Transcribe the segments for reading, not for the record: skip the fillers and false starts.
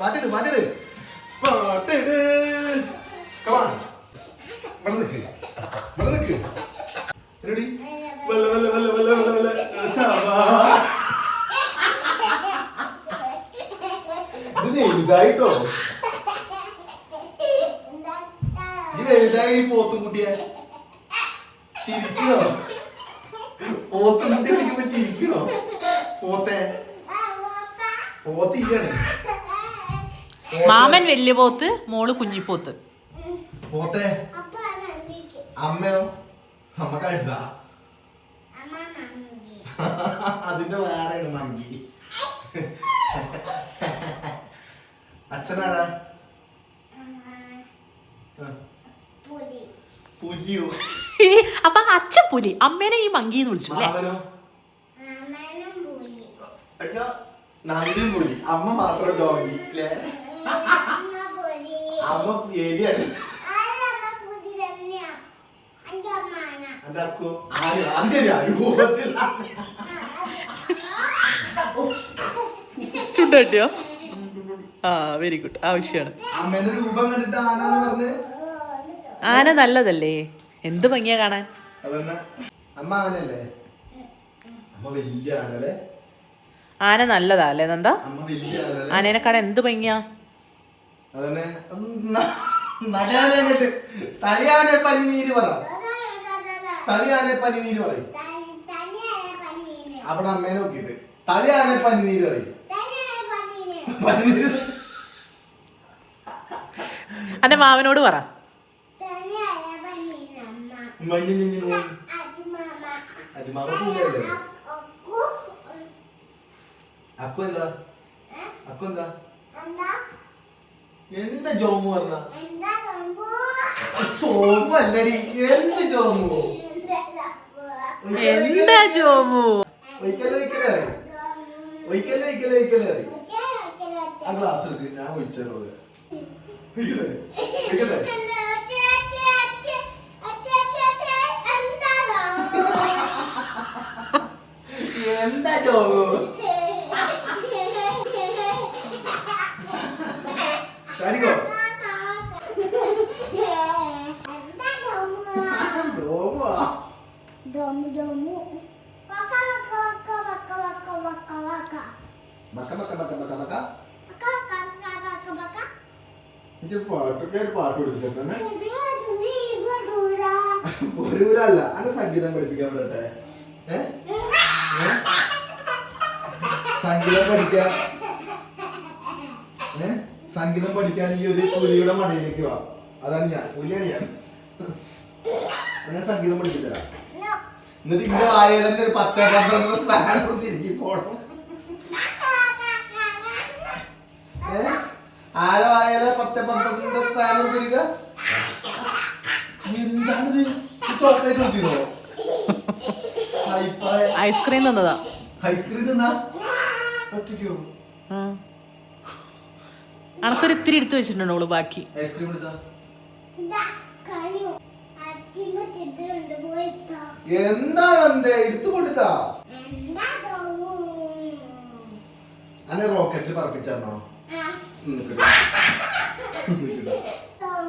പാട്ടിട് പാട്ടിട് പാട്ടിട്. Ready? ഇത് വലുതായിട്ടോ, ഈ വലുതായി പോത്തുകുട്ടിയെ ചിരിക്കണോ? പോത്തുകുട്ടി വിളിക്കുമ്പോ ചിരിക്കണോ? പോത്തെ പോത്തിയാണ്. മാമൻ വലിയ പോത്ത്, മോള് കുഞ്ഞിപ്പോത്ത്. പോത്തെ അമ്മയോ? അമ്മ കഴുതാ, അതിന്റെ വേറെയാണ് മങ്കി. അച്ഛനാരാ? പുലിയോ? അപ്പൊ അച്ഛൻ പുലി, അമ്മേനെ ഈ മങ്കിന്ന് വിളിച്ചു അല്ലേ? നന്ദിയും പുലി, അമ്മ മാത്രം ഡോഗി അല്ലേ? അമ്മ എലിയാണ്. അത് ശരിയാ, രൂപത്തിൽ ചുണ്ടോ? ആ വെരി ഗുഡ്, ആവശ്യമാണ്. അമ്മേന്റെ രൂപം കണ്ടിട്ട് ആനാന്ന് പറഞ്ഞ്. ആന നല്ലതല്ലേ, എന്ത് ഭംഗിയാ കാണാൻ. അതന്നെ, അമ്മ ആനല്ലേ? അമ്മ വലിയ ആനല്ലേ? ആന നല്ലതാ അല്ലേ നന്ദ? അമ്മ വലിയ ആനല്ലേ? ആനേനെ കാണാൻ എന്ത് ഭംഗിയാ. അതന്നെ, നടാനെ കണ്ട് തലയാനെ പനിനീര് പറ, തലയാനെ പനിനീര് പറയും. അവിടെ അമ്മേനെ നോക്കിട്ട് തലയാനെ പനിനീര് പറയും. പനിനീര് അന്റെ മാവനോട് പറ. അക്കു എന്താ? അക്കു എന്താ? എന്താ ജോമു പറഞ്ഞ? സോമു അല്ലടി, എന്ത് ജോമു? എന്താ ജോമു? ആ ഗ്ലാസ് എടുക്ക്, ഞാൻ ഒഴിച്ചോ. എന്താ ജോമു? ചാടിക്കോ. പാട്ട് പഠിപ്പിച്ചെ പൊരൂരല്ല, അങ്ങനെ സംഗീതം പഠിപ്പിക്കാൻ പറ്റട്ടെ. സംഗീതം പഠിക്കാൻ, സംഗീതം പഠിക്കാൻ ഈ ഒരു പുലിയുടെ മടയിലേക്ക് വാ. അതാണ് ഞാൻ, പുലിയാണ് ഞാൻ. അങ്ങനെ സംഗീതം പഠിപ്പിച്ചതാ. എന്നിട്ട് ഇങ്ങനെ വായ തന്നെ ഒരു 10-12 സ്ഥാനം തിരികെ പോണം. ആരെ വായാലോ 10-12 സ്ഥാനം തിരിക. എന്താണിത്? ചോക്ലേറ്റ് നോക്കിയോ? ഐസ്ക്രീം തന്നതാ. ഐസ്ക്രീം തിന്നാ ഒറ്റയ്ക്കോ? അനക്കൊരു ഇത്തിരി എടുത്തു വെച്ചിട്ടുണ്ടോ ബാക്കി? ഐസ്ക്രീം എടുത്താ എന്താ എടുത്തു കൊടുത്താ? അന്നെ റോക്കറ്റിൽ പറപ്പിച്ചോ?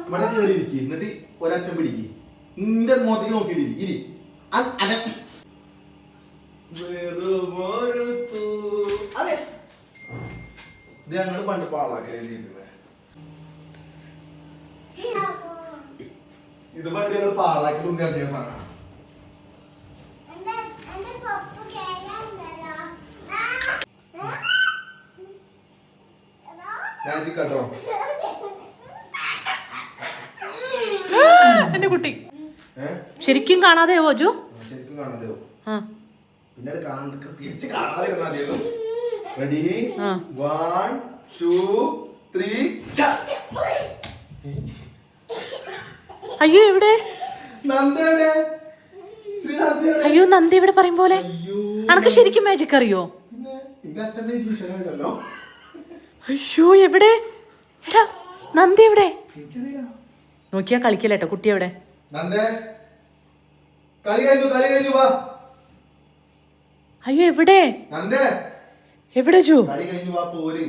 ഇവിടെ കയറി ഇരിക്കും, എന്നിട്ട് ഒരറ്റം പിടിക്ക്. നിന്റെ മുഖത്തേക്ക് നോക്കിയിട്ട് ഇരി. അതെ, ഇത് ഞങ്ങള് പണ്ട് പാളാക്കലേ ചെയ്തിരുന്നത്. ഇത് പണ്ട് ഞങ്ങൾ പാളാക്കലും കണ്ടിയ സാധനം. കേട്ടോ എന്റെ കുട്ടി ശരിക്കും കാണാതെയോ അജു? ശരിക്കും കാണാതെയോ? പിന്നീട് തിരിച്ച് കാണാതെ. റെഡി? 1 2 3 സ്റ്റാർട്ട്. അയ്യോ എവിടെ? നന്ദ എവിടെ? അയ്യോ നന്ദി ഇവിടെ പറയും പോലെ. അനക്ക് ശരിക്കും മാജിക് അറിയോ? അയ്യോ എവിടെ? എടാ നന്ദി എവിടെ? നോക്കിയാ കളിക്കല്ലേട്ടോ കുട്ടി എവിടെ? അയ്യോ എവിടെ? എവിടെ അജു? കളി കഴിഞ്ഞു വാ, പോര്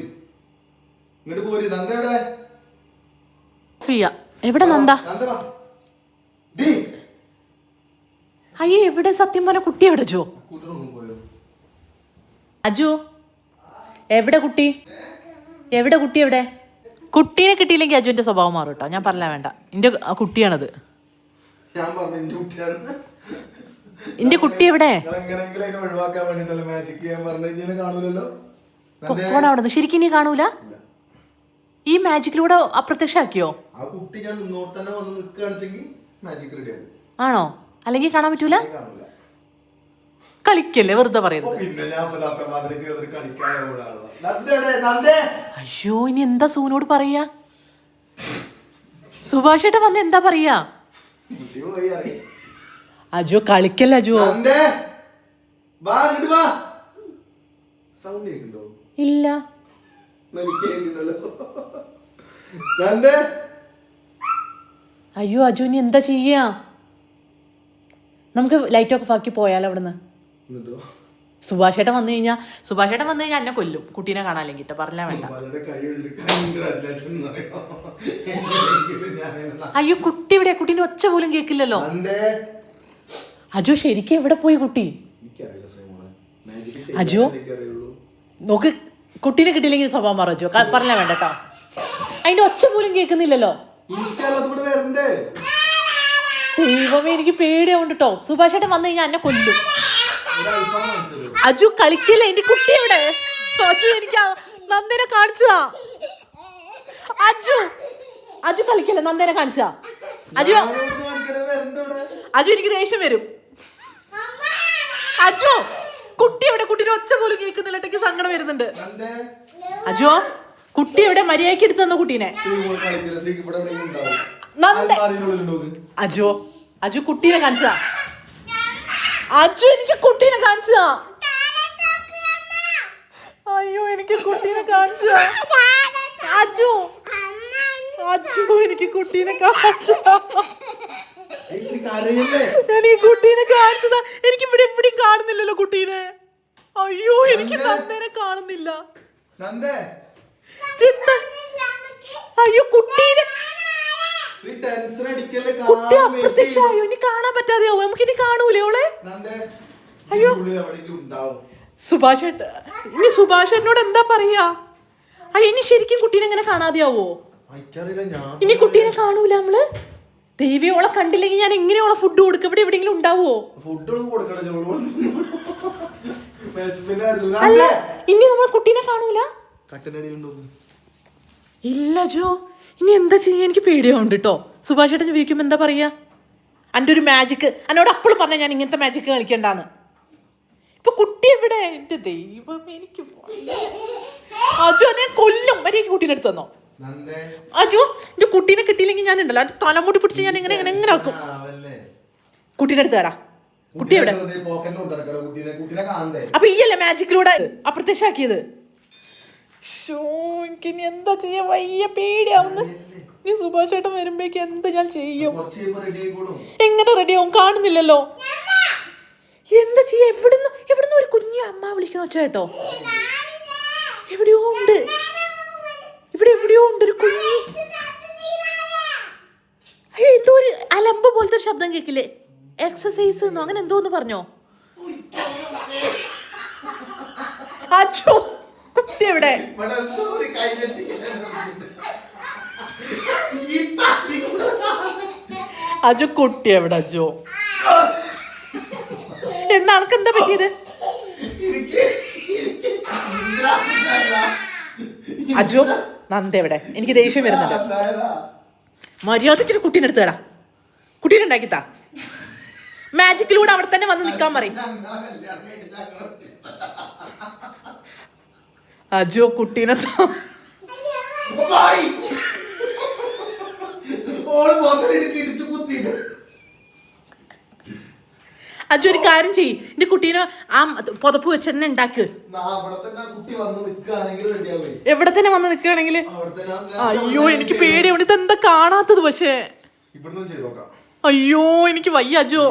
ഇങ്ങോട്ട് പോര്. നന്ദ എവിടെ? എവിടെ നന്ദ? നന്ദ വാ. ഡി അയ്യേ എവിടെ? സത്യം പറഞ്ഞ കുട്ടി എവിടെ അജു? പോയോ? അജു എവിടെ കുട്ടി? എവിടെ കുട്ടി? എവിടെ? കുട്ടീനെ കിട്ടിയില്ലെങ്കിൽ അജുവിന്റെ സ്വഭാവം മാറും കേട്ടോ. ഞാൻ പറഞ്ഞാ വേണ്ട, എന്റെ കുട്ടിയാണത്. ഞാൻ പറഞ്ഞു എന്റെ കുട്ടിയാണ്. എന്റെ കുട്ടി എവിടെ? എങ്ങനെയെങ്കിലും ഒഴിവാക്കാൻ വേണ്ടിട്ടല്ലേ മാജിക് ചെയ്യാൻ പറഞ്ഞു. കാണൂലല്ലോ പൊക്കോണ അവിടെ. ശരിക്കും നീ കാണൂല? ഈ മാജിക്കിലൂടെ അപ്രത്യക്ഷമാക്കിയോ? ആ കുട്ടി ഞാൻ നിന്നോട് തന്നെ വന്ന് നിൽക്കുകയാണെങ്കിൽ മാജിക് റെഡി ആകും. ആണോ? അല്ലെങ്കിൽ കാണാൻ പറ്റൂല? കളിക്കല്ലേ, വെറുതെ പറയുന്നത്. അയ്യോ ഇനി എന്താ സൂനോട് പറയാ? സുഭാഷേട്ട വന്ന് എന്താ പറയാ? അജോ കളിക്കല്ല അജോ. ഇല്ല അയ്യോ അജു ഇനി എന്താ ചെയ്യാ? നമുക്ക് ലൈറ്റ് ഓഫ് ആക്കി പോയാലോ അവിടുന്ന്? സുഭാഷേട്ടൻ വന്നു കഴിഞ്ഞാൽ എന്നെ കൊല്ലും, കുട്ടീനെ കാണാല്ലെങ്കിൽ. പറഞ്ഞാ വേണ്ട. അയ്യോ കുട്ടി എവിടെ? കുട്ടീന്റെ ഒച്ച പോലും കേക്കില്ലല്ലോ. അജു ശരിക്കും എവിടെ പോയി കുട്ടി? അജു നോക്ക്, കുട്ടീനെ കിട്ടിയില്ലെങ്കിൽ സ്വഭാവം മാറും അജു. പറഞ്ഞാ വേണ്ട കേട്ടോ. അതിന്റെ ഒച്ച പോലും കേൾക്കുന്നില്ലല്ലോ. ദൈവമേ എനിക്ക് പേടിയാവുണ്ട് കേട്ടോ. സുഭാഷേട്ടൻ വന്നു കഴിഞ്ഞാൽ എന്നെ കൊല്ലും. അജു കളിക്കല്ലേ, എന്റെ കുട്ടി എവിടെ? അജു എനിക്ക് നന്ദനെ കാണിച്ചതാ. അജു കളിക്കല്ലേ, നന്ദനെ കാണിച്ചതാ. അജു എനിക്ക് ദേഷ്യം വരും. അജു കുട്ടി എവിടെ? കുട്ടീനെ ഒച്ച പോലും കേൾക്കുന്നില്ല. എനിക്ക് സങ്കടം വരുന്നുണ്ട്. അജു കുട്ടി എവിടെ? മര്യാദയ്ക്ക് എടുത്തു തന്ന കുട്ടീനെ. അജു കുട്ടീനെ കാണിച്ചതാ. അജു എനിക്ക് കുട്ടീനെ കാണിച്ചതാ. അയ്യോ എനിക്ക് കുട്ടീനെ കാണിച്ചതാ. അജു എനിക്ക് കുട്ടീനെ കാണിച്ചതാ. എനിക്ക് കുട്ടീനെ കാണിച്ചതാ. എനിക്ക് ഇവിടെ എവിടെയും കാണുന്നില്ലല്ലോ കുട്ടീനെ. അയ്യോ എനിക്ക് നന്ദനെ കാണുന്നില്ല. അയ്യോ കുട്ടീനെ കുട്ടി അപ്രത്യക്ഷമായോ? ഇനി കാണാൻ പറ്റാതെയാവോ? നമുക്ക് ഇനി കാണൂലേ ഓളെ? അയ്യോ സുഭാഷേട്ട, ഇനി സുഭാഷേട്ടനോട് എന്താ പറയാ? ഇനി ശരിക്കും കുട്ടീനെ എങ്ങനെ കാണാതെയാവോ? ഇനി കുട്ടീനെ കാണൂല നമ്മള്. ദൈവയോളെ കണ്ടില്ലെങ്കിൽ ഞാൻ എങ്ങനെയോളെ ഫുഡ് കൊടുക്കും? ഇവിടെ എവിടെയെങ്കിലും ഉണ്ടാവോ? അല്ല ഇനി നമ്മൾ കുട്ടീനെ കാണൂല. ഇല്ല ജോ, ഇനി എന്താ ചെയ്യാ? എനിക്ക് പേടിയാവുണ്ട് കേട്ടോ. സുഭാഷേട്ടൻ ചോദിക്കുമ്പോ എന്താ പറയാ? എൻ്റെ ഒരു മാജിക് എന്നോട് അപ്പോഴും പറഞ്ഞ ഞാൻ ഇങ്ങനത്തെ മാജിക് കളിക്കണ്ടാന്ന്. ഇപ്പൊ കുട്ടി എവിടെ? എന്റെ ദൈവം എനിക്ക് അജു എന്നെ കൊല്ലും. മര്യാദയ്ക്ക് കുട്ടീനെ എടുത്ത് തന്നോ? അജു എന്റെ കുട്ടീനെ കിട്ടിയില്ലെങ്കിൽ ഞാൻ ഉണ്ടല്ലോ എന്റെ തലമുടി പിടിച്ച് ഞാൻ എങ്ങനെ എങ്ങനെ ആക്കും. കുട്ടീനെ എടുത്ത് തേടാ. കുട്ടി എവിടെ? അപ്പൊ ഈ അല്ലേ മാജിക്കിലൂടെ അപ്രത്യക്ഷമാക്കിയത്? എനിക്കിനി എന്താ ചെയ്യാ? വയ്യ, പേടിയാവുന്നു. ഈ സുഭാഷ് ചേട്ടൻ വരുമ്പോഴേക്ക് എന്താ ഞാൻ ചെയ്യും? എങ്ങനെ റെഡിയാവും? കാണുന്നില്ലല്ലോ. എന്താ ചെയ്യാ? എവിടുന്ന് ഒരു കുഞ്ഞു അമ്മ വിളിക്കുന്ന വെച്ചാ കേട്ടോ. എവിടെയോ ഉണ്ട്, ഇവിടെ എവിടെയോ ഉണ്ട് ഒരു കുഞ്ഞി. എന്തോ ഒരു അലമ്പ് പോലത്തെ ഒരു ശബ്ദം കേക്കില്ലേ? എക്സസൈസ് എന്നോ അങ്ങനെ എന്തോ ഒന്ന് പറഞ്ഞോ? അച്ചോ കുട്ടി എവിടെ? അജു കുട്ടി എവിടെ? അജു എന്നാ ആൾക്ക് എന്താ പറ്റിയത്? അജു നന്ദ എവിടെ? എനിക്ക് ദേഷ്യം വരുന്നുണ്ട്. മര്യാദയ്ക്ക് കുട്ടീനെ എടുത്തേടാ. കുട്ടീനെ ഉണ്ടാക്കിത്താ. മാജിക്കിലൂടെ അവിടെ തന്നെ വന്ന് നിക്കാൻ പറയും. അജു കുട്ടീനെ അജു ഒരു കാര്യം ചെയ്യ്, എന്റെ കുട്ടീനെ ആ പുതപ്പ് വെച്ച് തന്നെ ഉണ്ടാക്ക്. എവിടെ തന്നെ വന്ന് നിക്കുകയാണെങ്കിൽ. അയ്യോ എനിക്ക് പേടിയുണ്ട്. ഇതെന്താ കാണാത്തത്? പക്ഷേ അയ്യോ എനിക്ക് വയ്യ അജു.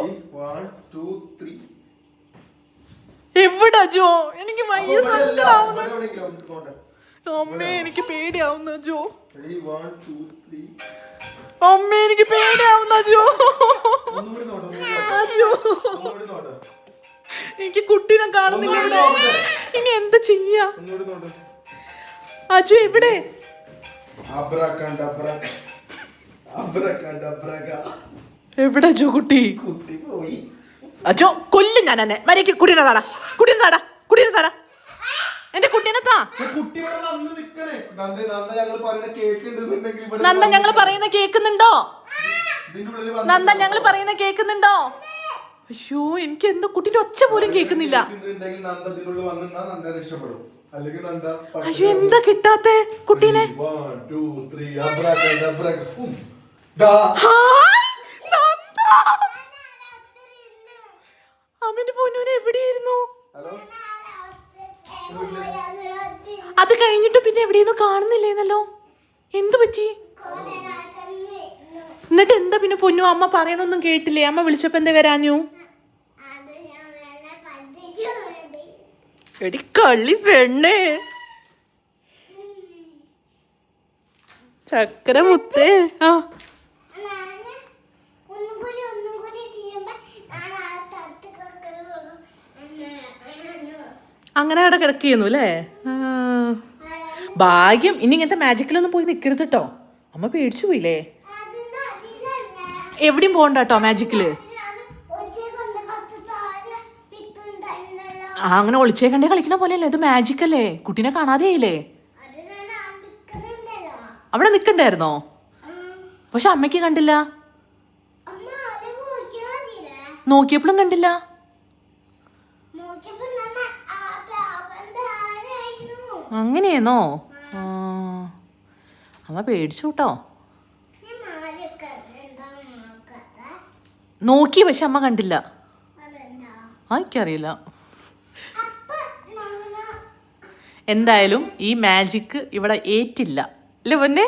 എവിടെ അജോ? എനിക്ക് വയ്യ, അപ്പൊ ഇവിടെ അല്ല, സങ്കടാവുന്നു. ഇവിടെ എവിടെയെങ്കിലും ഒന്ന് നോട്ടെ. അമ്മേ എനിക്ക് പേടിയാവുന്നു അജോ. Ready, 1, 2, 3. അമ്മേ എനിക്ക് പേടിയാവുന്നു അജോ. ഒന്നുകൂടി നോട്ടെ, അജോ ഒന്നുകൂടി നോട്ടെ. എനിക്ക് കുട്ടീനെ കാണുന്നില്ല ഇവിടെ. ഇനി എന്താ ചെയ്യാ? ഒന്നുകൂടി നോട്ടെ. അജു എവിടെ? അബ്രകഡബ്രക. അബ്രകഡബ്രക. എവിടെ അജു കുട്ടി? കുട്ടി പോയി. അജോ കൊല്ലും ഞാൻ എന്നെ. മര്യാദയ്ക്ക് കുട്ടീനെ താടാ, കുട്ടീനെ താടാ, കുട്ടീനെ താടാ. എന്റെ കുട്ടീനെ താ. കുട്ടി ഇവിടെ വന്ന് നിക്കണേ. നന്ദ ഞങ്ങൾ പറയുന്ന കേക്ക് ഉണ്ടെന്നുണ്ടെങ്കിൽ ഇവിടെ നന്ദ ഞങ്ങൾ പറയുന്ന കേക്കുന്നുണ്ടോ? ഇതിന്റെ ഉള്ളിൽ വന്ന് നന്ദ ഞങ്ങൾ പറയുന്ന കേക്കുന്നുണ്ടോ? അയ്യോ എനിക്ക് എന്തോ കുട്ടീന്റെ ഒച്ച പോലും കേൾക്കുന്നില്ല. ഉണ്ടെങ്കിൽ നന്ദ ഇതിനുള്ളിൽ വന്ന് നിന്നാ നന്ദ രക്ഷപ്പെടും. അല്ലെങ്കിൽ നന്ദ അയ്യോ എന്താ കിട്ടാത്തെ കുട്ടീനെ? 1, 2, 3 അബ്രകഡബ്രക. ദാ ഹായ്, നന്ദ. അമ്മന്റെ പൊന്നൂനെ എവിടെയായിരുന്നു? ഹലോ. അത് കഴിഞ്ഞിട്ട് പിന്നെ എവിടെയൊന്നും കാണുന്നില്ലേന്നല്ലോ. എന്തു പറ്റി? എന്നിട്ട് എന്താ പിന്നെ പൊന്നു അമ്മ പറയണൊന്നും കേട്ടില്ലേ? അമ്മ വിളിച്ചപ്പോ എന്താ വരാഞ്ഞു? എടി കള്ളി പെണ്ണേ, ചക്കര മുത്തേ. ആ അങ്ങനെ അവിടെ കിടക്കുന്നു അല്ലേ? ഭാഗ്യം. ഇനി ഇങ്ങനത്തെ മാജിക്കിലൊന്നും പോയി നിൽക്കരുത് കേട്ടോ. അമ്മ പേടിച്ചു പോയില്ലേ? എവിടെയും പോകണ്ട കേട്ടോ മാജിക്കില്. ആ അങ്ങനെ ഒളിച്ചേക്കണ്ടേ കളിക്കണ പോലെയല്ലേ? ഇത് മാജിക് അല്ലേ? കുട്ടീനെ കാണാതെയില്ലേ? അവിടെ നിക്കണ്ടായിരുന്നോ? പക്ഷെ അമ്മയ്ക്ക് കണ്ടില്ല, നോക്കിയപ്പോഴും കണ്ടില്ല. അങ്ങനെയാണോ? ആ അമ്മ പേടിച്ചു കേട്ടോ. നോക്കി പക്ഷെ അമ്മ കണ്ടില്ല. ആ എനിക്കറിയില്ല. എന്തായാലും ഈ മാജിക്ക് ഇവിടെ ഏറ്റില്ല അല്ലേ പൊന്നെ?